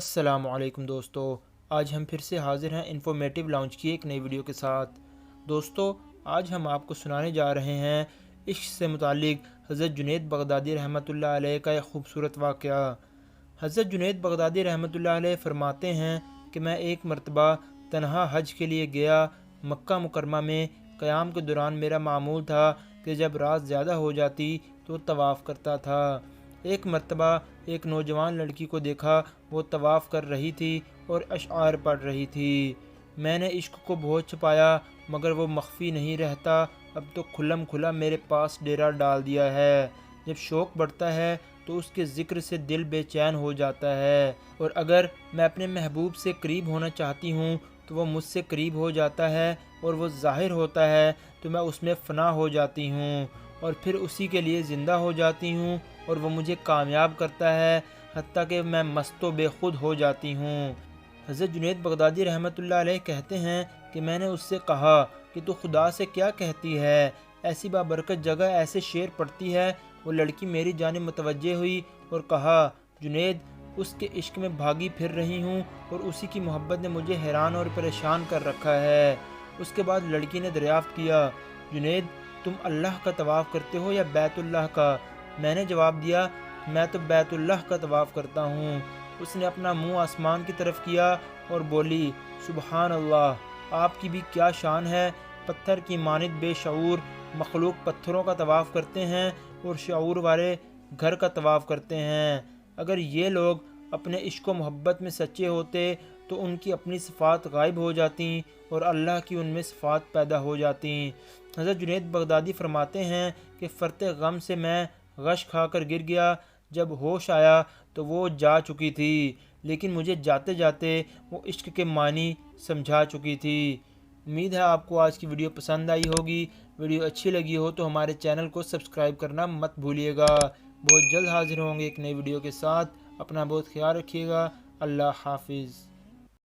अस्सलामुअलैकुम दोस्तों, आज हम फिर से हाज़िर हैं इन्फॉर्मेटिव लाउंज की एक नई वीडियो के साथ। दोस्तों, आज हम आपको सुनाने जा रहे हैं इश्क से मुतालिक हज़रत जुनैद बगदादी रहमतुल्लाह अलैह का एक खूबसूरत वाक़या। हज़रत जुनैद बगदादी रहमतुल्लाह अलैह फरमाते हैं कि मैं एक मरतबा तन्हा हज के लिए गया। मक्का मुकरमा में क़याम के दौरान मेरा मामूल था कि जब रात ज़्यादा हो जाती तो तवाफ़ करता था। एक मरतबा एक नौजवान लड़की को देखा, वो तवाफ़ कर रही थी और अशआर पढ़ रही थी। मैंने इश्क को बहुत छुपाया मगर वो मख्फी नहीं रहता, अब तो खुल्लम खुला मेरे पास डेरा डाल दिया है। जब शौक़ बढ़ता है तो उसके ज़िक्र से दिल बेचैन हो जाता है, और अगर मैं अपने महबूब से करीब होना चाहती हूँ तो वो मुझसे करीब हो जाता है, और वो ज़ाहिर होता है तो मैं उसमें फ़ना हो जाती हूँ और फिर उसी के लिए ज़िंदा हो जाती हूँ, और वो मुझे कामयाब करता है हत्ता कि मैं मस्तो बेखुद हो जाती हूँ। हज़रत जुनैद बगदादी रहमतुल्लाह अलैह कहते हैं कि मैंने उससे कहा कि तू खुदा से क्या कहती है, ऐसी बाबरकत जगह ऐसे शेर पढ़ती है। वो लड़की मेरी जानिब मुतवज्जे हुई और कहा, जुनैद, उसके इश्क में भागी फिर रही हूँ और उसी की मोहब्बत ने मुझे हैरान और परेशान कर रखा है। उसके बाद लड़की ने दरियाफ़्त किया, जुनैद, तुम अल्लाह का तवाफ़ करते हो या बैतुल्लाह का? मैंने जवाब दिया, मैं तो बैतुल्लाह का तवाफ़ करता हूँ। उसने अपना मुंह आसमान की तरफ किया और बोली, सुबहान अल्लाह, आपकी भी क्या शान है। पत्थर की मानिद बेशऊर मखलूक पत्थरों का तवाफ़ करते हैं और शऊर वाले घर का तवाफ़ करते हैं। अगर ये लोग अपने इश्क व मोहब्बत में सच्चे होते तो उनकी अपनी सिफ़ात गायब हो जाती और अल्लाह की उनमें सिफ़ात पैदा हो जाती। हज़रत जुनैद बगदादी फरमाते हैं कि फ़रते गम से मैं गश खाकर गिर गया। जब होश आया तो वो जा चुकी थी, लेकिन मुझे जाते जाते वो इश्क के मानी समझा चुकी थी। उम्मीद है आपको आज की वीडियो पसंद आई होगी। वीडियो अच्छी लगी हो तो हमारे चैनल को सब्सक्राइब करना मत भूलिएगा। बहुत जल्द हाजिर होंगे एक नई वीडियो के साथ। अपना बहुत ख्याल रखिएगा। अल्लाह हाफिज़।